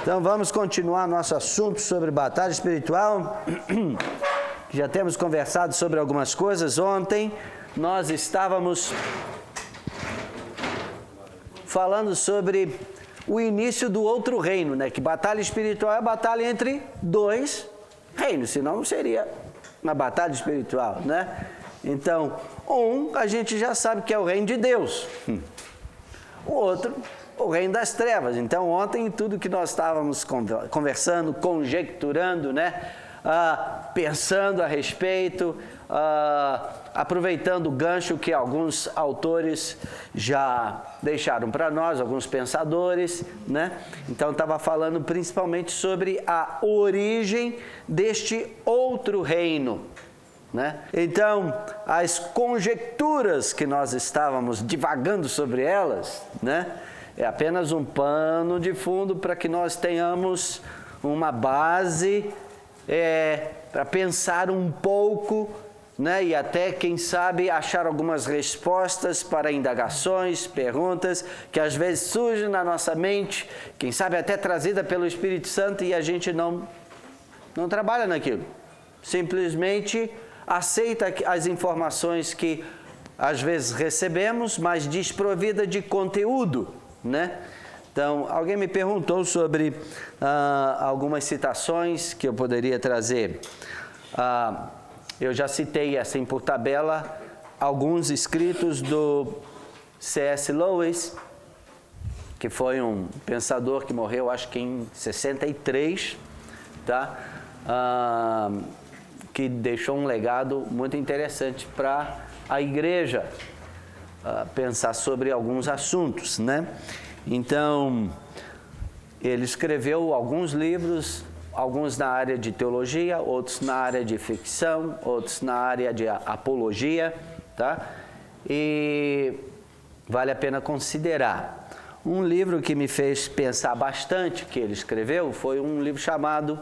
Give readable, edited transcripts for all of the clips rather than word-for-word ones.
Então vamos continuar nosso assunto sobre batalha espiritual. Já temos conversado sobre algumas coisas. Ontem nós estávamos falando sobre o início do outro reino, né? Que batalha espiritual é a batalha entre dois reinos, senão não seria uma batalha espiritual, né? Então, a gente já sabe que é o reino de Deus. O outro, o reino das trevas. Então, ontem, tudo que nós estávamos conversando, conjecturando, né? Pensando a respeito, aproveitando o gancho que alguns autores já deixaram para nós, alguns pensadores, né? Então, estava falando principalmente sobre a origem deste outro reino, né? Então, as conjecturas que nós estávamos divagando sobre elas, né? É apenas um pano de fundo para que nós tenhamos uma base para pensar um pouco, né? E até, quem sabe, achar algumas respostas para indagações, perguntas que às vezes surgem na nossa mente, quem sabe até trazida pelo Espírito Santo, e a gente não trabalha naquilo. Simplesmente aceita as informações que às vezes recebemos, mas desprovida de conteúdo, né? Então, alguém me perguntou sobre algumas citações que eu poderia trazer. Eu já citei assim por tabela alguns escritos do C.S. Lewis, que foi um pensador que morreu, acho que em 63, tá? Que deixou um legado muito interessante para a igreja pensar sobre alguns assuntos, né? Então, ele escreveu alguns livros, alguns na área de teologia, outros na área de ficção, outros na área de apologia, tá? E vale a pena considerar. Um livro que me fez pensar bastante, que ele escreveu, foi um livro chamado,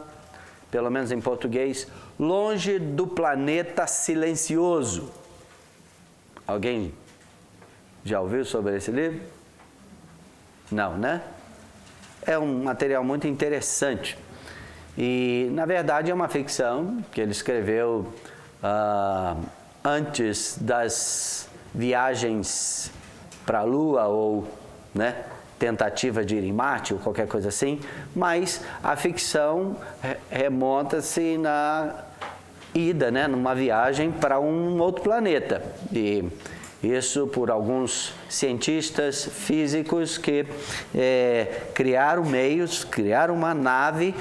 pelo menos em português, Longe do Planeta Silencioso. Alguém já ouviu sobre esse livro? Não, né? É um material muito interessante. E, na verdade, é uma ficção que ele escreveu antes das viagens para a Lua ou, né, tentativa de ir em Marte ou qualquer coisa assim, mas a ficção remonta-se na ida, né, numa viagem para um outro planeta. E isso por alguns cientistas físicos que criaram meios, criaram uma nave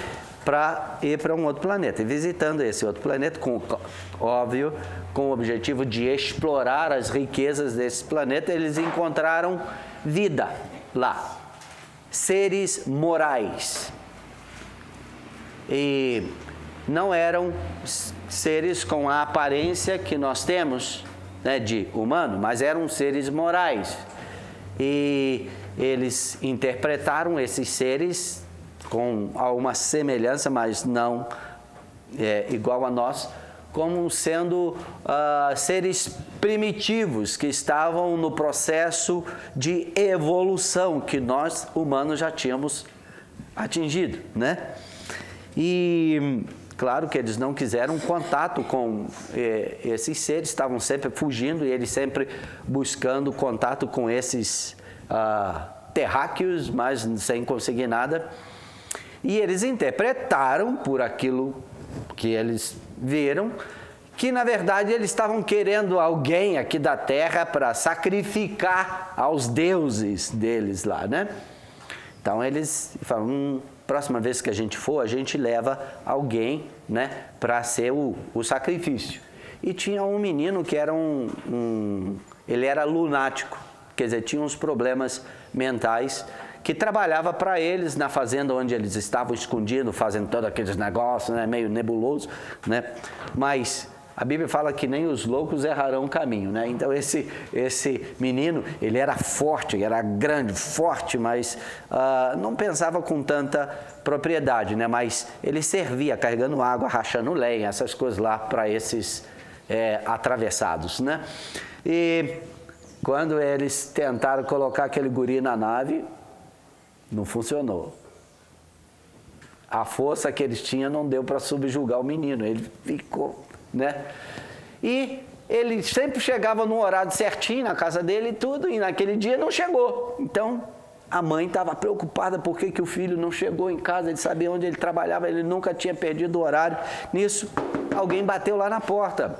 para ir para um outro planeta. E visitando esse outro planeta, óbvio, com o objetivo de explorar as riquezas desse planeta, eles encontraram vida lá, seres morais. E não eram seres com a aparência que nós temos, né, de humano, mas eram seres morais. E eles interpretaram esses seres com alguma semelhança, mas não igual a nós, como sendo seres primitivos que estavam no processo de evolução que nós, humanos, já tínhamos atingido, né? E claro que eles não quiseram contato com esses seres, estavam sempre fugindo e eles sempre buscando contato com esses terráqueos, mas sem conseguir nada. E eles interpretaram por aquilo que eles viram, que na verdade eles estavam querendo alguém aqui da Terra para sacrificar aos deuses deles lá, né? Então eles falam, próxima vez que a gente for, a gente leva alguém, né, para ser o sacrifício. E tinha um menino que era ele era lunático, quer dizer, tinha uns problemas mentais, que trabalhava para eles na fazenda onde eles estavam escondidos, fazendo todos aqueles negócios, né, meio nebuloso, né? Mas a Bíblia fala que nem os loucos errarão o caminho, né? Então esse menino, ele era forte, era grande, forte, mas não pensava com tanta propriedade, né? Mas ele servia carregando água, rachando lenha, essas coisas lá para esses atravessados, né? E quando eles tentaram colocar aquele guri na nave, não funcionou. a força que eles tinham não deu para subjugar o menino, ele ficou, né? E ele sempre chegava no horário certinho na casa dele e tudo, e naquele dia não chegou. Então, a mãe estava preocupada por que o filho não chegou em casa, ele sabia onde ele trabalhava, ele nunca tinha perdido o horário. Nisso, alguém bateu lá na porta.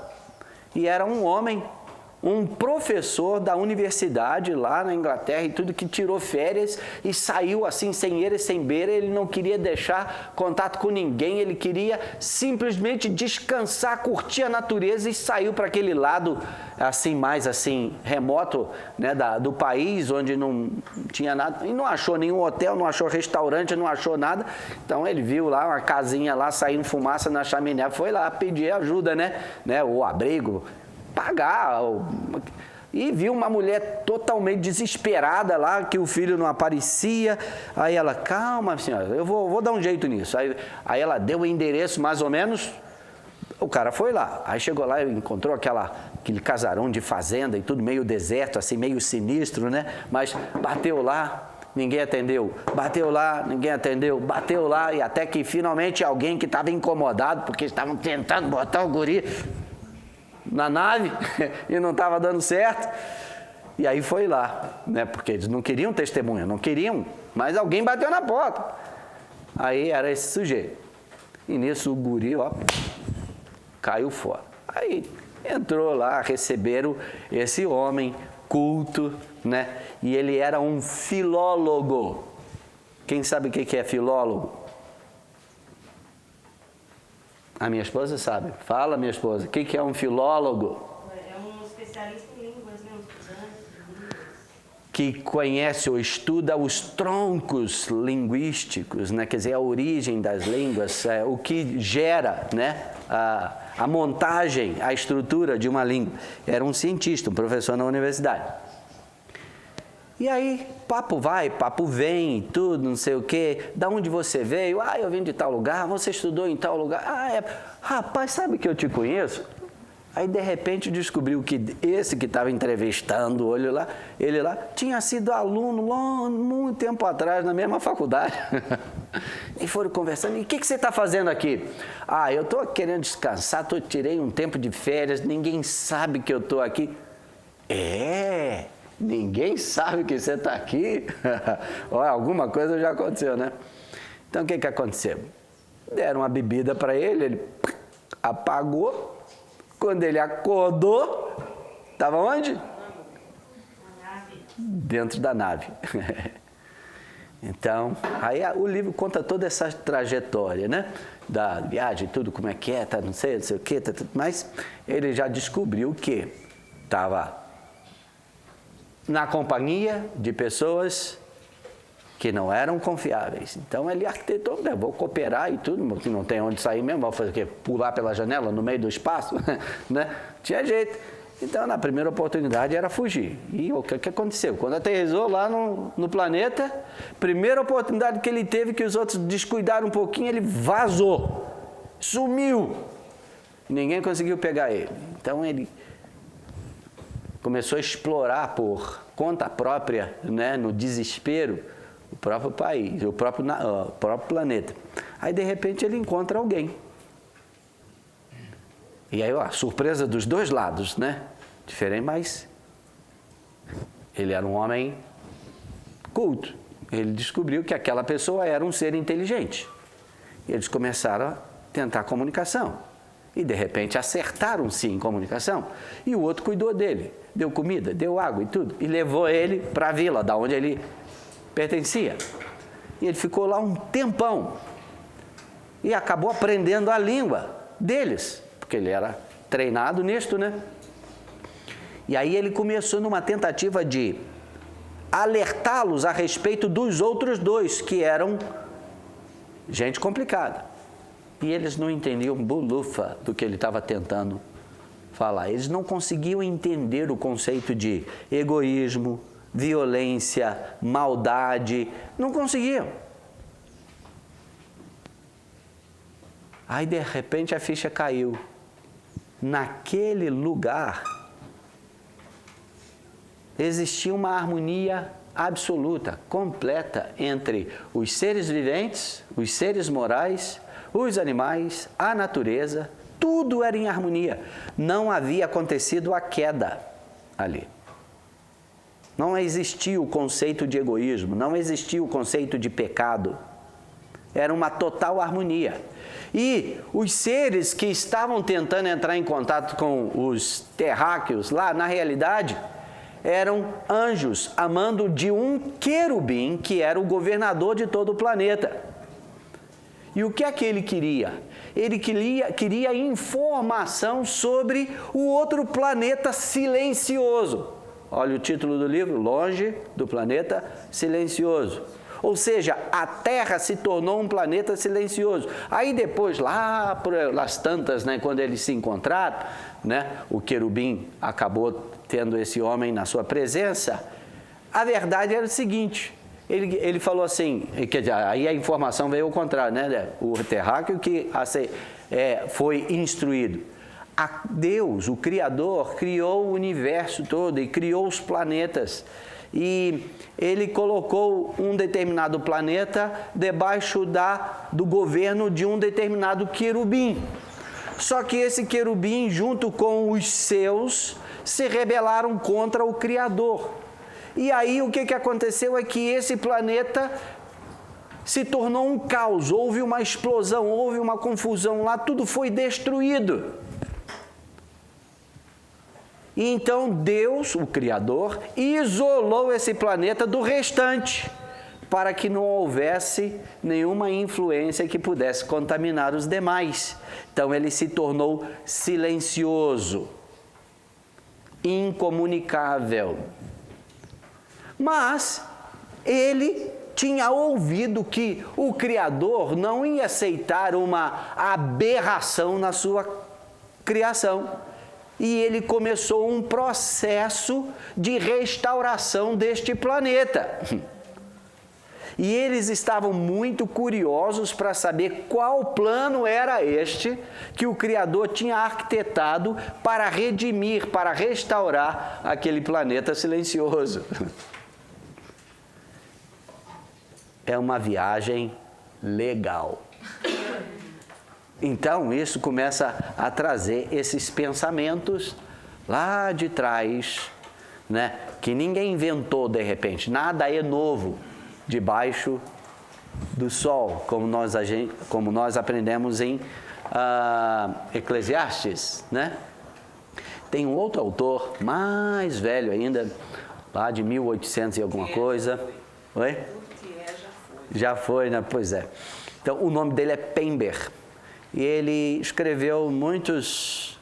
E era um homem, um professor da universidade lá na Inglaterra e tudo, que tirou férias e saiu assim, sem eira e sem beira. Ele não queria deixar contato com ninguém, ele queria simplesmente descansar, curtir a natureza, e saiu para aquele lado assim, mais assim, remoto, né, do país, onde não tinha nada, e não achou nenhum hotel, não achou restaurante, não achou nada. Então ele viu lá uma casinha lá, saindo fumaça na chaminé, foi lá pedir ajuda, né, o abrigo, pagar, e viu uma mulher totalmente desesperada lá, que o filho não aparecia. Aí ela, calma senhora, eu vou dar um jeito nisso. Aí ela deu o endereço mais ou menos, o cara foi lá, aí chegou lá e encontrou aquele casarão de fazenda e tudo meio deserto, assim, meio sinistro, né? Mas bateu lá, ninguém atendeu, bateu lá, ninguém atendeu, bateu lá, e até que finalmente alguém que estava incomodado, porque estavam tentando botar o guri na nave e não estava dando certo, e aí foi lá, né? Porque eles não queriam testemunha, não queriam, mas alguém bateu na porta. Aí era esse sujeito, e nisso o guri, ó, caiu fora. Aí entrou lá, receberam esse homem culto, né? E ele era um filólogo. Quem sabe o que é filólogo? A minha esposa sabe. Fala, minha esposa. O que é um filólogo? É um especialista em línguas, né? Um estudante de línguas. Que conhece ou estuda os troncos linguísticos, né? Quer dizer, a origem das línguas, o que gera, né? A montagem, a estrutura de uma língua. Era um cientista, um professor na universidade. E aí, papo vai, papo vem, tudo, não sei o quê. Da onde você veio? Ah, eu vim de tal lugar. Você estudou em tal lugar? Ah, é. Rapaz, sabe que eu te conheço? Aí, de repente, descobriu que esse que estava entrevistando, ele lá, tinha sido aluno muito tempo atrás, na mesma faculdade. E foram conversando. E o que você está fazendo aqui? Ah, eu estou querendo descansar, tirei um tempo de férias, ninguém sabe que eu estou aqui. Ninguém sabe que você está aqui? Olha, alguma coisa já aconteceu, né? Então, o que aconteceu? Deram uma bebida para ele apagou. Quando ele acordou, estava onde? Na nave. Dentro da nave. Então, aí o livro conta toda essa trajetória, né? Da viagem, tudo, como é que é, tá, não sei o que, mas ele já descobriu que estava na companhia de pessoas que não eram confiáveis. Então ele arquitetou, vou cooperar e tudo, que não tem onde sair mesmo, vou fazer o quê? Pular pela janela no meio do espaço, né? Tinha jeito. Então, na primeira oportunidade era fugir. E o que aconteceu? Quando aterrissou lá no planeta, primeira oportunidade que ele teve, que os outros descuidaram um pouquinho, ele vazou, sumiu. Ninguém conseguiu pegar ele. Então ele começou a explorar por conta própria, né, no desespero, o próprio país, o próprio planeta. Aí, de repente, ele encontra alguém. E aí, ó, surpresa dos dois lados, né? Diferente, mas ele era um homem culto. Ele descobriu que aquela pessoa era um ser inteligente. E eles começaram a tentar comunicação. E, de repente, acertaram-se em comunicação. E o outro cuidou dele. Deu comida, deu água e tudo. E levou ele para a vila, da onde ele pertencia. E ele ficou lá um tempão. E acabou aprendendo a língua deles. Porque ele era treinado nisto, né? E aí ele começou numa tentativa de alertá-los a respeito dos outros dois, que eram gente complicada. E eles não entendiam bulufa do que ele estava tentando falar. Eles não conseguiam entender o conceito de egoísmo, violência, maldade. Não conseguiam. Aí, de repente, a ficha caiu. Naquele lugar, existia uma harmonia absoluta, completa entre os seres viventes, os seres morais, os animais, a natureza, tudo era em harmonia. Não havia acontecido a queda ali. Não existia o conceito de egoísmo, não existia o conceito de pecado. Era uma total harmonia. E os seres que estavam tentando entrar em contato com os terráqueos, lá na realidade, eram anjos, amando de um querubim, que era o governador de todo o planeta. E o que é que ele queria? Ele queria informação sobre o outro planeta silencioso. Olha o título do livro, Longe do Planeta Silencioso. Ou seja, a Terra se tornou um planeta silencioso. Aí depois, lá pelas tantas, né, quando eles se encontraram, né, o querubim acabou tendo esse homem na sua presença. A verdade era o seguinte, ele falou assim, quer dizer, aí a informação veio ao contrário, né, o terráqueo que foi instruído. Deus, o Criador, criou o universo todo e criou os planetas. E ele colocou um determinado planeta debaixo do governo de um determinado querubim. Só que esse querubim, junto com os seus, se rebelaram contra o Criador. E aí o que aconteceu é que esse planeta se tornou um caos, houve uma explosão, houve uma confusão lá, tudo foi destruído. E então Deus, o Criador, isolou esse planeta do restante, para que não houvesse nenhuma influência que pudesse contaminar os demais. Então ele se tornou silencioso, incomunicável. Mas ele tinha ouvido que o Criador não ia aceitar uma aberração na sua criação. E ele começou um processo de restauração deste planeta. E eles estavam muito curiosos para saber qual plano era este que o Criador tinha arquitetado para redimir, para restaurar aquele planeta silencioso. É uma viagem legal. Então, isso começa a trazer esses pensamentos lá de trás, né? Que ninguém inventou de repente, nada é novo debaixo do sol, como nós aprendemos em Eclesiastes, né? Tem um outro autor, mais velho ainda, lá de 1800 e alguma coisa. Oi? Já foi, né? Pois é. Então, o nome dele é Pember. E ele escreveu muitos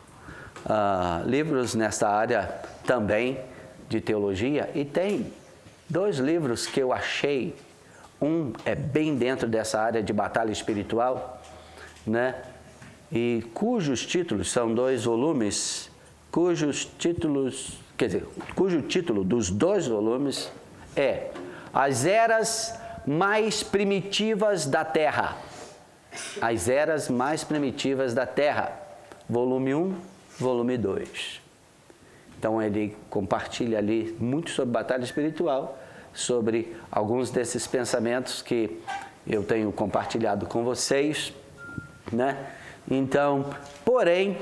livros nessa área também de teologia. E tem 2 livros que eu achei. Um é bem dentro dessa área de batalha espiritual, né? E cujos títulos são 2 volumes, cujo título dos 2 volumes é As Eras Mais Primitivas da Terra. As Eras Mais Primitivas da Terra, volume 1, volume 2. Então ele compartilha ali muito sobre batalha espiritual, sobre alguns desses pensamentos que eu tenho compartilhado com vocês, né? Então, porém,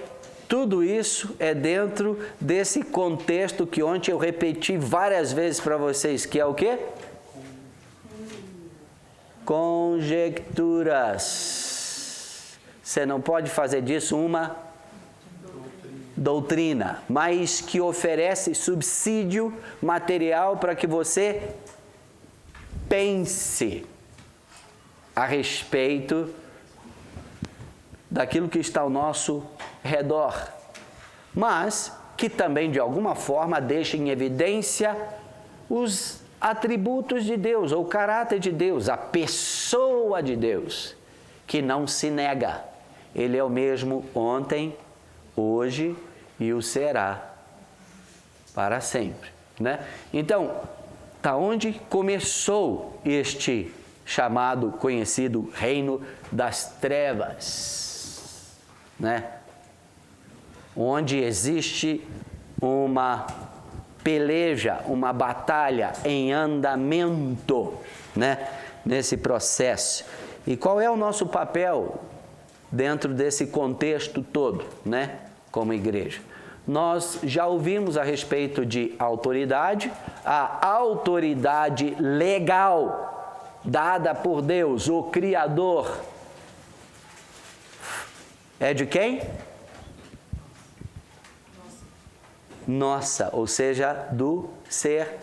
tudo isso é dentro desse contexto que ontem eu repeti várias vezes para vocês, que é o quê? Conjecturas. Você não pode fazer disso uma doutrina, mas que oferece subsídio material para que você pense a respeito daquilo que está ao nosso redor, mas que também de alguma forma deixa em evidência os atributos de Deus, ou o caráter de Deus, a pessoa de Deus, que não se nega. Ele é o mesmo ontem, hoje e o será para sempre, né? Então, da onde começou este chamado, conhecido reino das trevas, né? Onde existe uma peleja, uma batalha em andamento, né? Nesse processo. E qual é o nosso papel dentro desse contexto todo, né? Como igreja? Nós já ouvimos a respeito de autoridade, a autoridade legal dada por Deus, o Criador. É de quem? Nossa, ou seja, do ser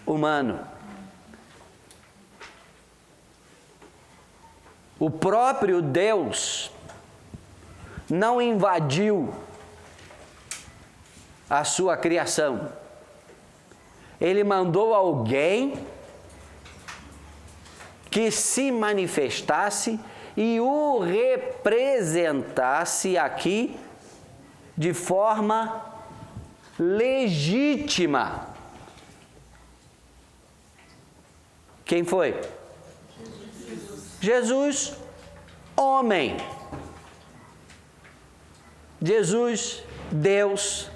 humano. O próprio Deus não invadiu a sua criação. Ele mandou alguém que se manifestasse e o representasse aqui de forma legítima. Quem foi? Jesus, homem. Jesus, Deus.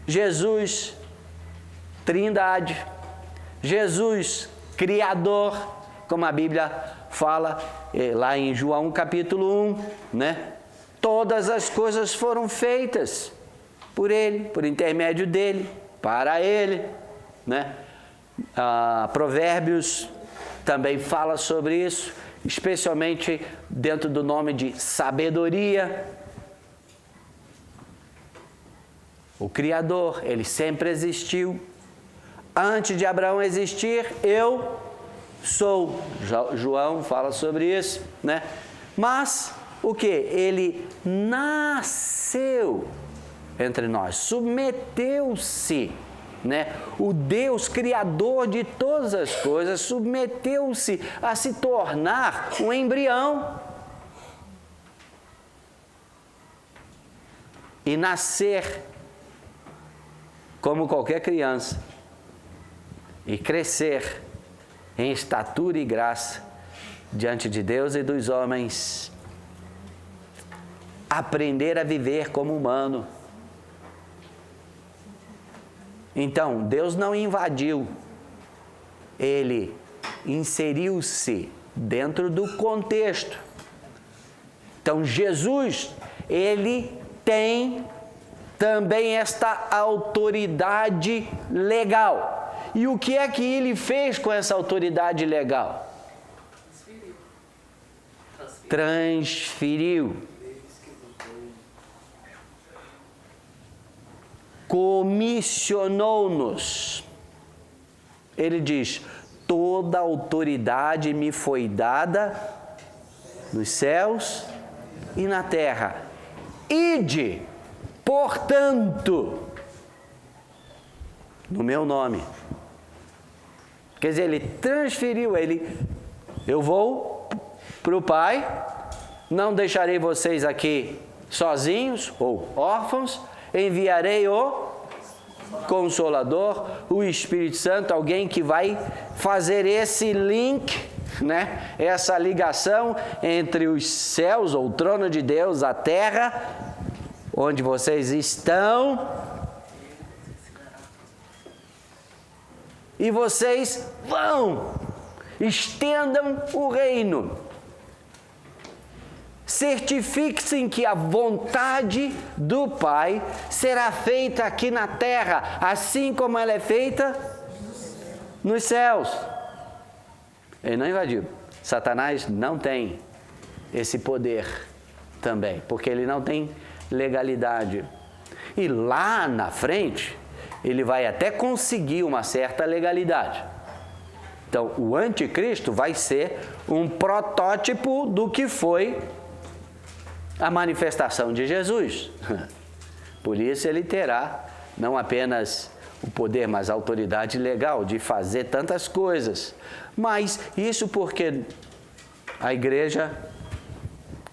Jesus, Trindade. Jesus, Criador, como a Bíblia fala lá em João capítulo 1, né? Todas as coisas foram feitas por Ele, por intermédio dEle, para Ele, né? Provérbios também fala sobre isso, especialmente dentro do nome de sabedoria. O Criador, Ele sempre existiu. Antes de Abraão existir, eu sou. João fala sobre isso, né? Mas o que? Ele nasceu entre nós, submeteu-se, né? O Deus Criador de todas as coisas submeteu-se a se tornar um embrião e nascer como qualquer criança e crescer em estatura e graça diante de Deus e dos homens, aprender a viver como humano. Então, Deus não invadiu, Ele inseriu-se dentro do contexto. Então, Jesus, Ele tem também esta autoridade legal. E o que é que Ele fez com essa autoridade legal? Transferiu. Comissionou-nos. Ele diz: toda autoridade me foi dada nos céus e na terra. Ide, portanto, no meu nome. Quer dizer, Ele transferiu, eu vou para o Pai, não deixarei vocês aqui sozinhos ou órfãos, enviarei o Consolador, o Espírito Santo, alguém que vai fazer esse link, né? Essa ligação entre os céus, ou o trono de Deus, a terra, onde vocês estão, e vocês vão, estendam o reino. Certifiquem que a vontade do Pai será feita aqui na terra, assim como ela é feita nos céus. Ele não invadiu. Satanás não tem esse poder também, porque ele não tem legalidade. E lá na frente, ele vai até conseguir uma certa legalidade. Então, o anticristo vai ser um protótipo do que foi a manifestação de Jesus. Por isso ele terá não apenas o poder, mas a autoridade legal de fazer tantas coisas. Mas isso porque a igreja,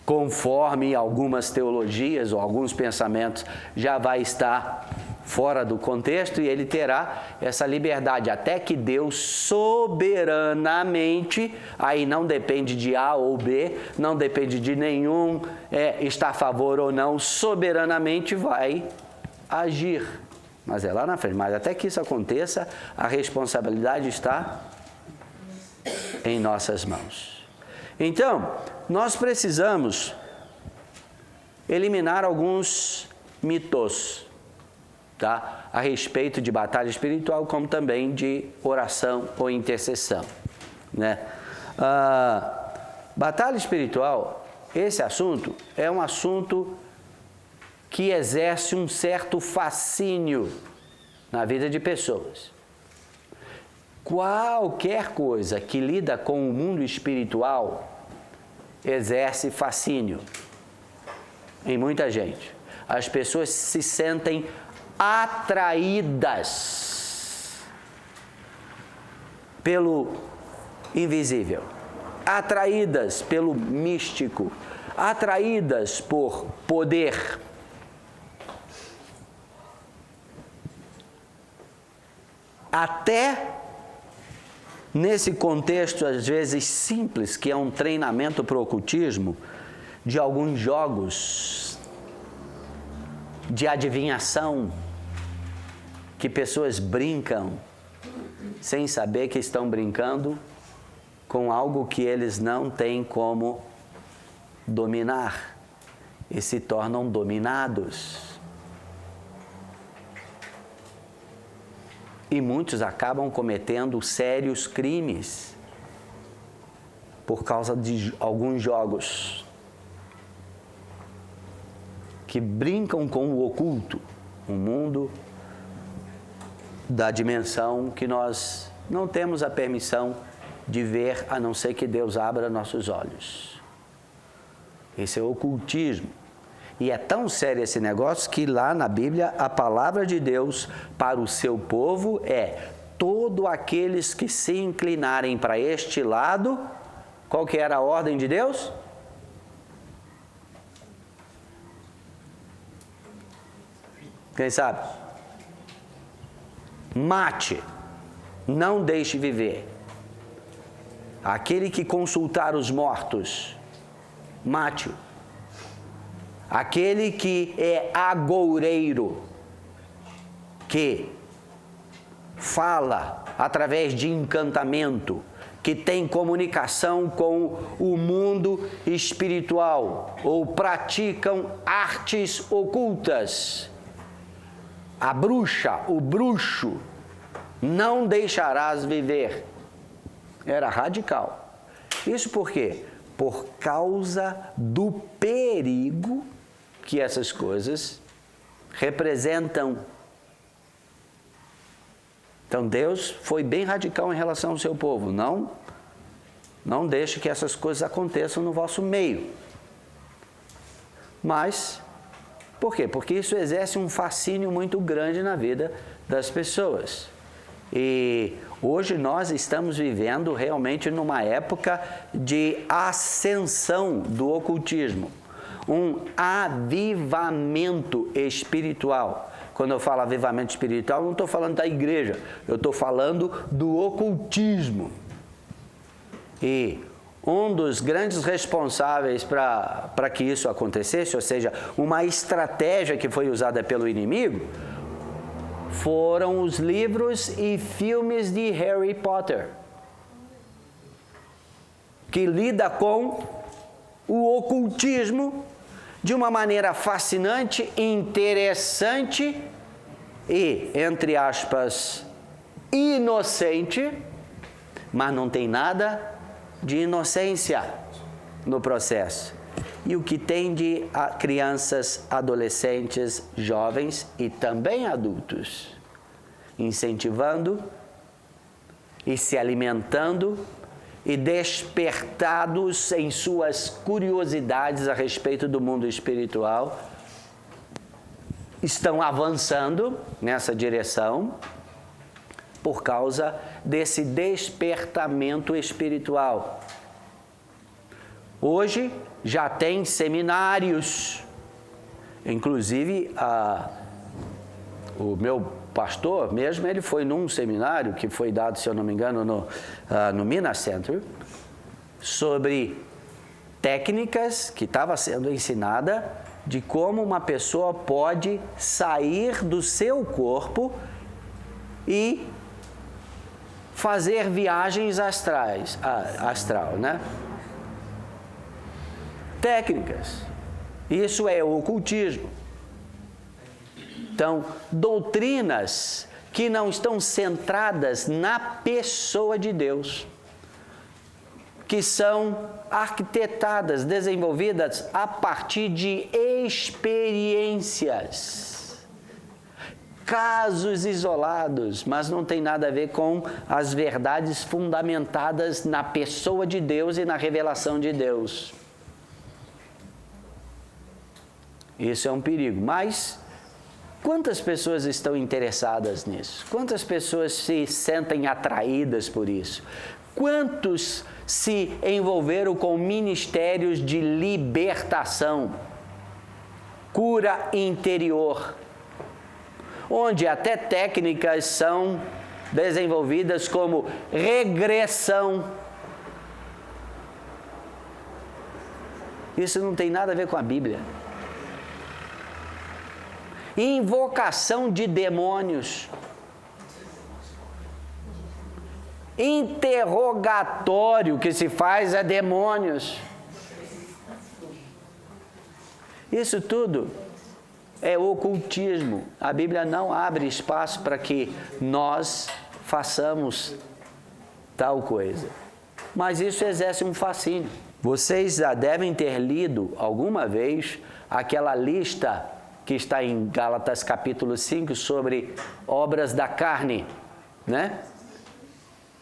conforme algumas teologias ou alguns pensamentos, já vai estar fora do contexto, e ele terá essa liberdade, até que Deus soberanamente, aí não depende de A ou B, não depende de nenhum está a favor ou não, soberanamente vai agir Mas é lá na frente. Mas até que isso aconteça, a responsabilidade está em nossas mãos. Então, nós precisamos eliminar alguns mitos, tá? A respeito de batalha espiritual, como também de oração ou intercessão, né? Batalha espiritual, esse assunto é um assunto que exerce um certo fascínio na vida de pessoas. Qualquer coisa que lida com o mundo espiritual exerce fascínio em muita gente. As pessoas se sentem atraídas pelo invisível, atraídas pelo místico, atraídas por poder. Até nesse contexto, às vezes simples, que é um treinamento para o ocultismo, de alguns jogos de adivinhação, que pessoas brincam sem saber que estão brincando com algo que eles não têm como dominar e se tornam dominados. E muitos acabam cometendo sérios crimes por causa de alguns jogos que brincam com o oculto, um mundo da dimensão que nós não temos a permissão de ver, a não ser que Deus abra nossos olhos. Esse é o ocultismo. E é tão sério esse negócio que lá na Bíblia a palavra de Deus para o seu povo é: todos aqueles que se inclinarem para este lado. Qual que era a ordem de Deus? Quem sabe? Mate, não deixe viver. Aquele que consultar os mortos, mate-o. Aquele que é agoureiro, que fala através de encantamento, que tem comunicação com o mundo espiritual, ou praticam artes ocultas, a bruxa, o bruxo, não deixarás viver. Era radical. Isso por quê? Por causa do perigo que essas coisas representam. Então Deus foi bem radical em relação ao seu povo. Não deixe que essas coisas aconteçam no vosso meio. Mas, por quê? Porque isso exerce um fascínio muito grande na vida das pessoas. E hoje nós estamos vivendo realmente numa época de ascensão do ocultismo. Um avivamento espiritual. Quando eu falo avivamento espiritual, não estou falando da igreja, eu estou falando do ocultismo. E um dos grandes responsáveis para que isso acontecesse, ou seja, uma estratégia que foi usada pelo inimigo, foram os livros e filmes de Harry Potter, que lida com o ocultismo de uma maneira fascinante, interessante e, entre aspas, inocente, mas não tem nada de inocência no processo. E o que tem de crianças, adolescentes, jovens e também adultos, incentivando e se alimentando e despertados em suas curiosidades a respeito do mundo espiritual, estão avançando nessa direção por causa desse despertamento espiritual. Hoje já tem seminários, inclusive o meu pastor mesmo, ele foi num seminário que foi dado, se eu não me engano, no Minas Center, sobre técnicas que estava sendo ensinada de como uma pessoa pode sair do seu corpo e fazer viagens astral, né? Técnicas. Isso é ocultismo. Então, doutrinas que não estão centradas na pessoa de Deus, que são arquitetadas, desenvolvidas a partir de experiências, casos isolados, mas não tem nada a ver com as verdades fundamentadas na pessoa de Deus e na revelação de Deus. Isso é um perigo, mas quantas pessoas estão interessadas nisso? Quantas pessoas se sentem atraídas por isso? Quantos se envolveram com ministérios de libertação, cura interior, onde até técnicas são desenvolvidas como regressão? Isso não tem nada a ver com a Bíblia. Invocação de demônios, interrogatório que se faz a demônios. Isso tudo é ocultismo. A Bíblia não abre espaço para que nós façamos tal coisa. Mas isso exerce um fascínio. Vocês já devem ter lido alguma vez aquela lista que está em Gálatas capítulo 5 sobre obras da carne, né?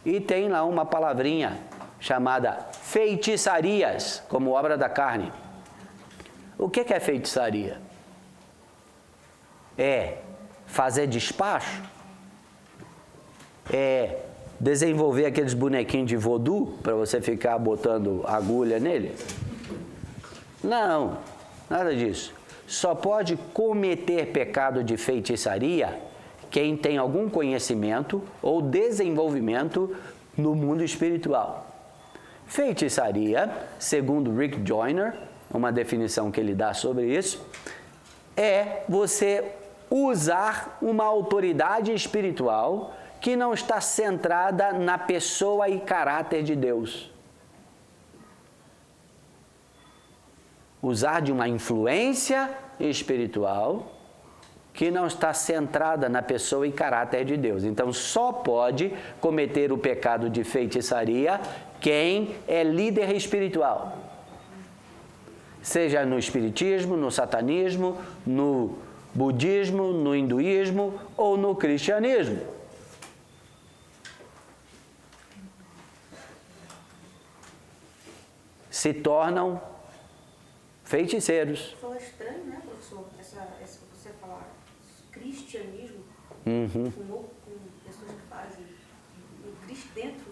E tem lá uma palavrinha chamada feitiçarias, como obra da carne. O que é feitiçaria? É fazer despacho? É desenvolver aqueles bonequinhos de voodoo para você ficar botando agulha nele? Não, nada disso. Só pode cometer pecado de feitiçaria quem tem algum conhecimento ou desenvolvimento no mundo espiritual. Feitiçaria, segundo Rick Joyner, uma definição que ele dá sobre isso, é você usar uma autoridade espiritual que não está centrada na pessoa e caráter de Deus. Usar de uma influência espiritual que não está centrada na pessoa e caráter de Deus. Então, só pode cometer o pecado de feitiçaria quem é líder espiritual. Seja no espiritismo, no satanismo, no budismo, no hinduísmo ou no cristianismo. Se tornam feiticeiros. Foi estranho, né, professor? Essa você falar cristianismo com pessoas que fazem dentro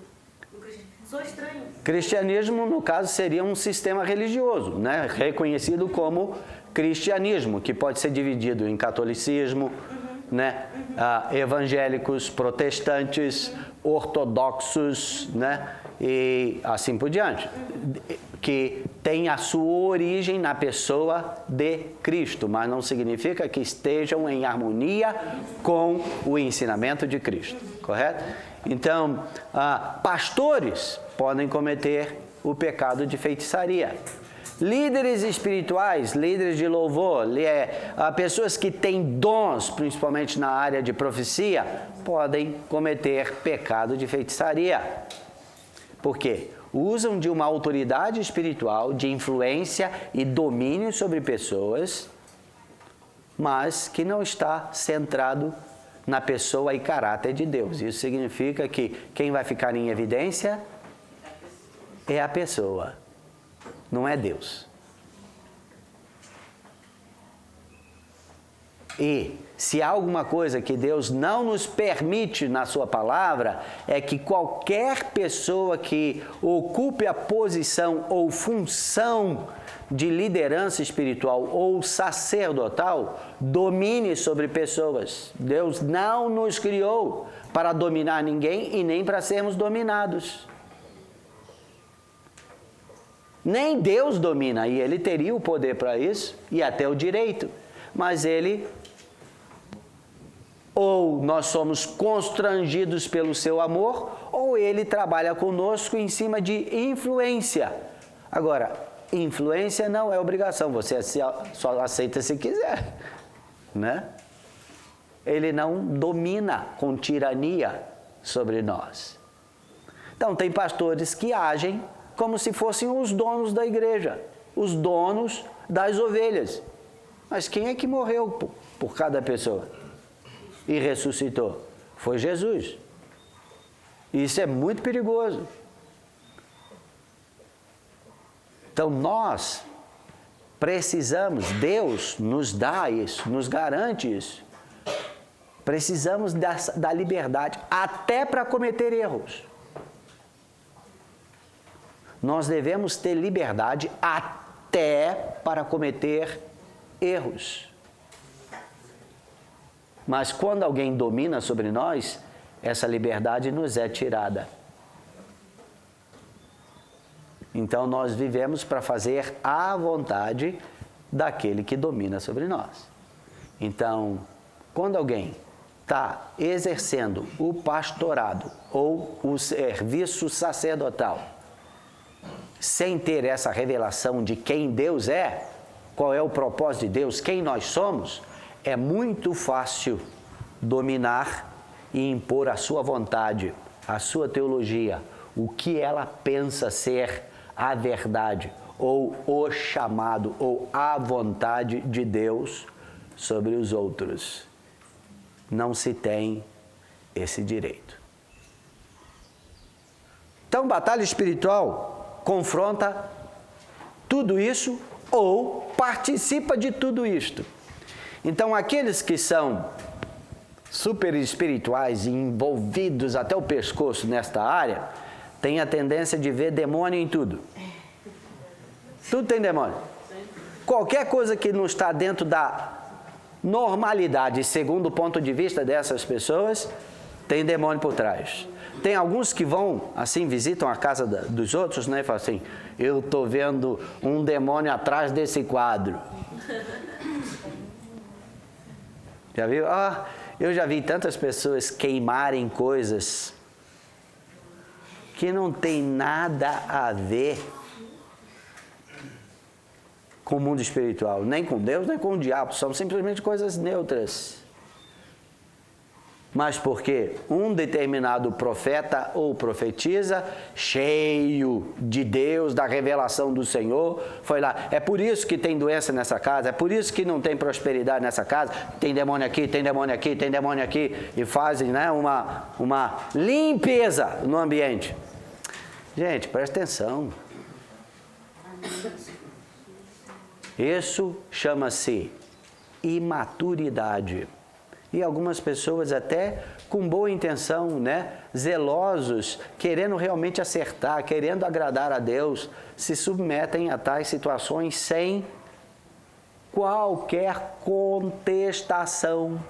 do cristianismo. Sou estranho. Cristianismo, no caso, seria um sistema religioso, né? Reconhecido como cristianismo, que pode ser dividido em catolicismo, né? Evangélicos, protestantes, ortodoxos, né? E assim por diante, que tem a sua origem na pessoa de Cristo, mas não significa que estejam em harmonia com o ensinamento de Cristo, correto? Então, pastores podem cometer o pecado de feitiçaria. Líderes espirituais, líderes de louvor, pessoas que têm dons, principalmente na área de profecia, podem cometer pecado de feitiçaria. Por quê? Usam de uma autoridade espiritual, de influência e domínio sobre pessoas, mas que não está centrado na pessoa e caráter de Deus. Isso significa que quem vai ficar em evidência é a pessoa, não é Deus. E se há alguma coisa que Deus não nos permite na sua palavra, é que qualquer pessoa que ocupe a posição ou função de liderança espiritual ou sacerdotal, domine sobre pessoas. Deus não nos criou para dominar ninguém e nem para sermos dominados. Nem Deus domina, e ele teria o poder para isso, e até o direito. Mas ele, ou nós somos constrangidos pelo seu amor, ou ele trabalha conosco em cima de influência. Agora, influência não é obrigação, você só aceita se quiser, né? Ele não domina com tirania sobre nós. Então, tem pastores que agem como se fossem os donos da igreja, os donos das ovelhas. Mas quem é que morreu por cada pessoa e ressuscitou? Foi Jesus. Isso é muito perigoso. Então nós precisamos, Deus nos dá isso, nos garante isso. Precisamos da liberdade até para cometer erros. Nós devemos ter liberdade até para cometer erros. Mas quando alguém domina sobre nós, essa liberdade nos é tirada. Então nós vivemos para fazer a vontade daquele que domina sobre nós. Então, quando alguém está exercendo o pastorado ou o serviço sacerdotal, sem ter essa revelação de quem Deus é, qual é o propósito de Deus, quem nós somos, é muito fácil dominar e impor a sua vontade, a sua teologia, o que ela pensa ser a verdade, ou o chamado, ou a vontade de Deus sobre os outros. Não se tem esse direito. Então, batalha espiritual confronta tudo isso ou participa de tudo isto. Então, aqueles que são super espirituais e envolvidos até o pescoço nesta área, têm a tendência de ver demônio em tudo. Tudo tem demônio. Qualquer coisa que não está dentro da normalidade, segundo o ponto de vista dessas pessoas, tem demônio por trás. Tem alguns que vão, assim, visitam a casa dos outros, né, e falam assim, eu estou vendo um demônio atrás desse quadro. Já viu? Eu já vi tantas pessoas queimarem coisas que não tem nada a ver com o mundo espiritual, nem com Deus, nem com o diabo, são simplesmente coisas neutras. Mas porque um determinado profeta ou profetisa, cheio de Deus, da revelação do Senhor, foi lá. É por isso que tem doença nessa casa, é por isso que não tem prosperidade nessa casa, tem demônio aqui, tem demônio aqui, tem demônio aqui, e fazem, né, uma limpeza no ambiente. Gente, presta atenção. Isso chama-se imaturidade. E algumas pessoas até com boa intenção, né, zelosos, querendo realmente acertar, querendo agradar a Deus, se submetem a tais situações sem qualquer contestação.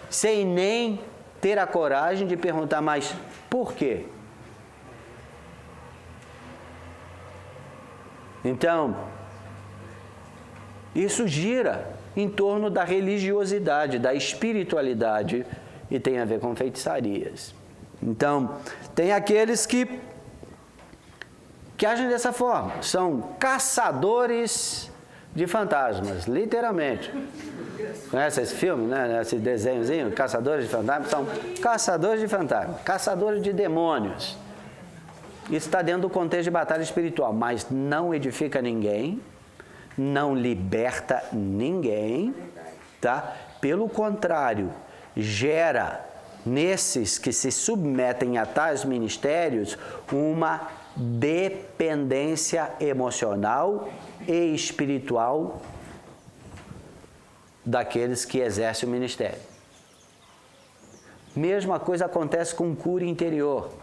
Sem nem ter a coragem de perguntar, mas por quê? Então, isso gira em torno da religiosidade, da espiritualidade e tem a ver com feitiçarias. Então, tem aqueles que agem dessa forma, são caçadores de fantasmas, literalmente. Conhece esse filme, né? Esse desenhozinho, Caçadores de Fantasmas? São caçadores de fantasmas, caçadores de demônios. Isso está dentro do contexto de batalha espiritual, mas não edifica ninguém, não liberta ninguém, tá? Pelo contrário, gera nesses que se submetem a tais ministérios uma dependência emocional e espiritual daqueles que exercem o ministério. Mesma coisa acontece com cura interior.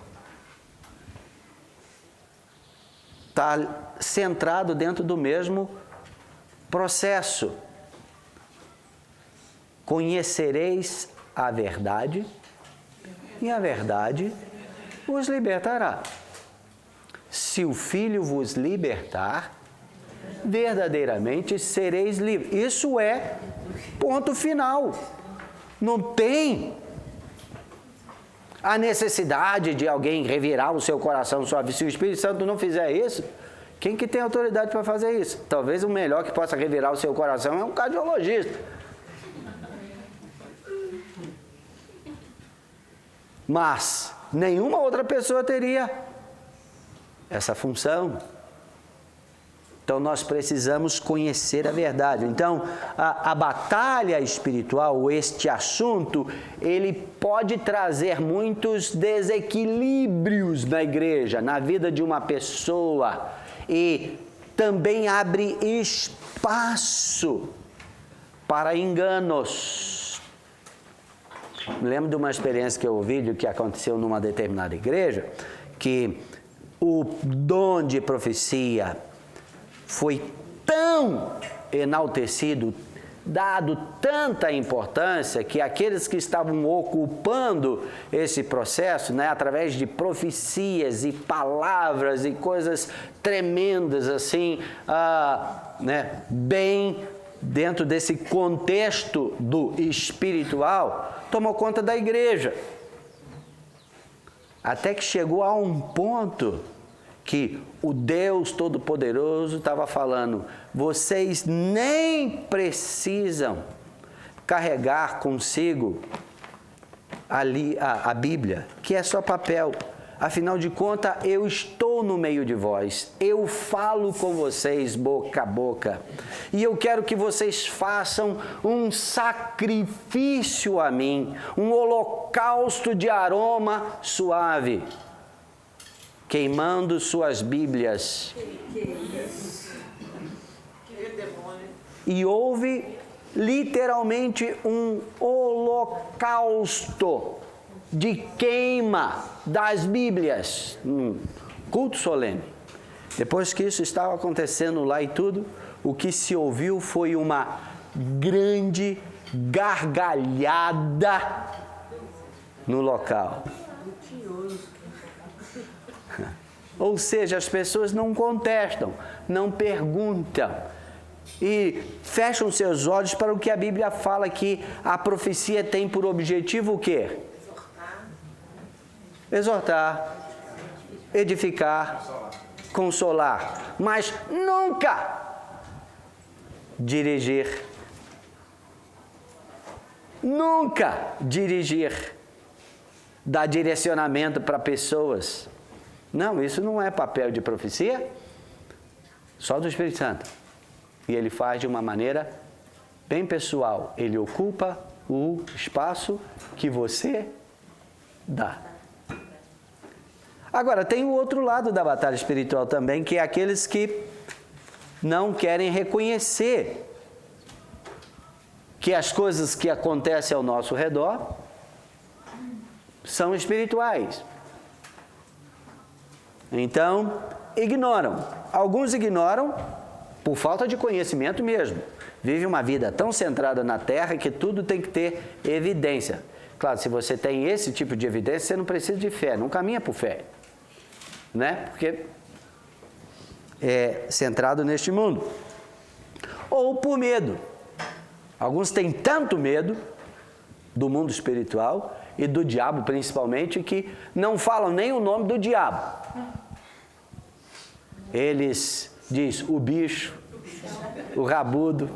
Está centrado dentro do mesmo processo. Conhecereis a verdade, e a verdade os libertará. se o Filho vos libertar, verdadeiramente sereis livres. Isso é ponto final. Não tem a necessidade de alguém revirar o seu coração suave. Se o Espírito Santo não fizer isso, quem que tem autoridade para fazer isso? Talvez o melhor que possa revirar o seu coração é um cardiologista. Mas nenhuma outra pessoa teria essa função. Então nós precisamos conhecer a verdade. Então a batalha espiritual, este assunto, ele pode trazer muitos desequilíbrios na igreja, na vida de uma pessoa, e também abre espaço para enganos. Me lembro de uma experiência que eu ouvi, que aconteceu numa determinada igreja, que o dom de profecia foi tão enaltecido, dado tanta importância, que aqueles que estavam ocupando esse processo, né, através de profecias e palavras e coisas tremendas assim, né, bem dentro desse contexto do espiritual, tomou conta da igreja. Até que chegou a um ponto que o Deus Todo-Poderoso estava falando: vocês nem precisam carregar consigo ali a Bíblia, que é só papel. Afinal de contas, eu estou no meio de vós, eu falo com vocês boca a boca, e eu quero que vocês façam um sacrifício a mim, um holocausto de aroma suave, queimando suas Bíblias. E houve literalmente um holocausto de queima das Bíblias, culto solene. Depois que isso estava acontecendo lá e tudo, o que se ouviu foi uma grande gargalhada no local. Ou seja, as pessoas não contestam, não perguntam e fecham seus olhos para o que a Bíblia fala, que a profecia tem por objetivo o quê? Exortar, edificar, consolar, mas nunca dirigir. Nunca dirigir, dar direcionamento para pessoas. Não, isso não é papel de profecia, só do Espírito Santo. E ele faz de uma maneira bem pessoal. Ele ocupa o espaço que você dá. Agora, tem o outro lado da batalha espiritual também, que é aqueles que não querem reconhecer que as coisas que acontecem ao nosso redor são espirituais. Então, ignoram. Alguns ignoram por falta de conhecimento mesmo. Vive uma vida tão centrada na terra que tudo tem que ter evidência. Claro, se você tem esse tipo de evidência, você não precisa de fé, não caminha por fé. Né? Porque é centrado neste mundo. Ou por medo. Alguns têm tanto medo do mundo espiritual e do diabo principalmente, que não falam nem o nome do diabo. Eles dizem o bicho, o rabudo,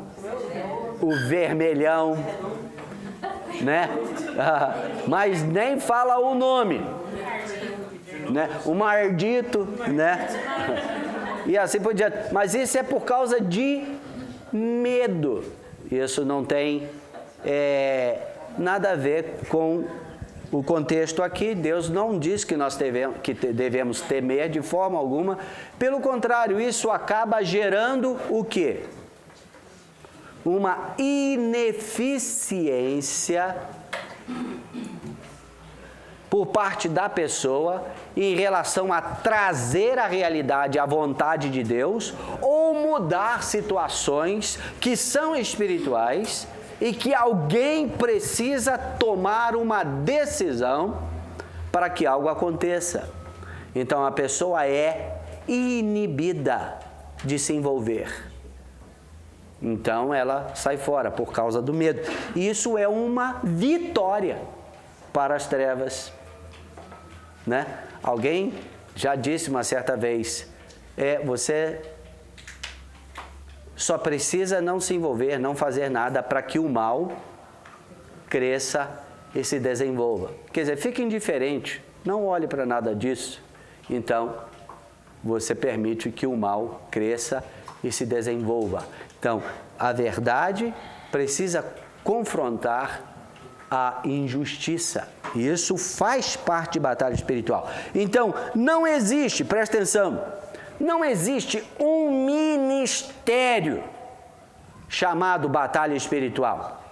o vermelhão, né? Mas nem fala o nome, né? O mardito, né? E assim por diante. Mas isso é por causa de medo. Isso não tem nada a ver com o contexto aqui. Deus não diz que nós devemos temer de forma alguma. Pelo contrário, isso acaba gerando o quê? Uma ineficiência por parte da pessoa em relação a trazer a realidade à vontade de Deus ou mudar situações que são espirituais e que alguém precisa tomar uma decisão para que algo aconteça. Então a pessoa é inibida de se envolver. Então ela sai fora por causa do medo. E isso é uma vitória para as trevas, né? Alguém já disse uma certa vez, você só precisa não se envolver, não fazer nada para que o mal cresça e se desenvolva. Quer dizer, fique indiferente, não olhe para nada disso. Então, você permite que o mal cresça e se desenvolva. Então, a verdade precisa confrontar a injustiça. E isso faz parte de batalha espiritual. Então, não existe, presta atenção, não existe um ministério chamado batalha espiritual.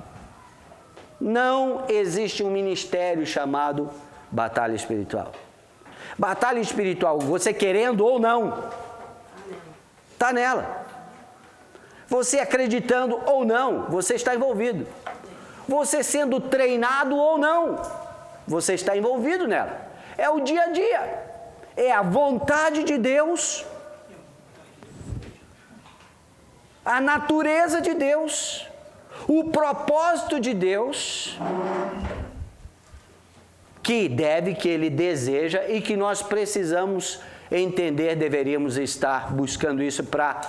Não existe um ministério chamado batalha espiritual. Batalha espiritual, você querendo ou não, está nela. Você acreditando ou não, você está envolvido. Você sendo treinado ou não, você está envolvido nela. É o dia a dia. É a vontade de Deus, a natureza de Deus, o propósito de Deus, que Ele deseja e que nós precisamos entender, deveríamos estar buscando isso para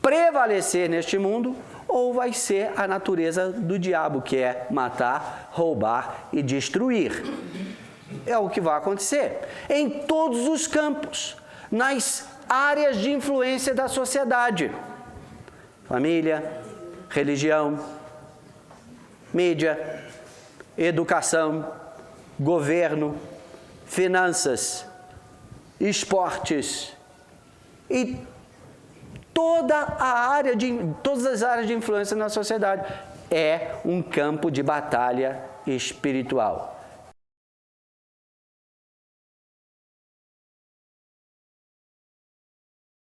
prevalecer neste mundo, ou vai ser a natureza do diabo, que é matar, roubar e destruir. É o que vai acontecer em todos os campos, nas áreas de influência da sociedade: família, religião, mídia, educação, governo, finanças, esportes e todas as áreas de influência na sociedade. É um campo de batalha espiritual.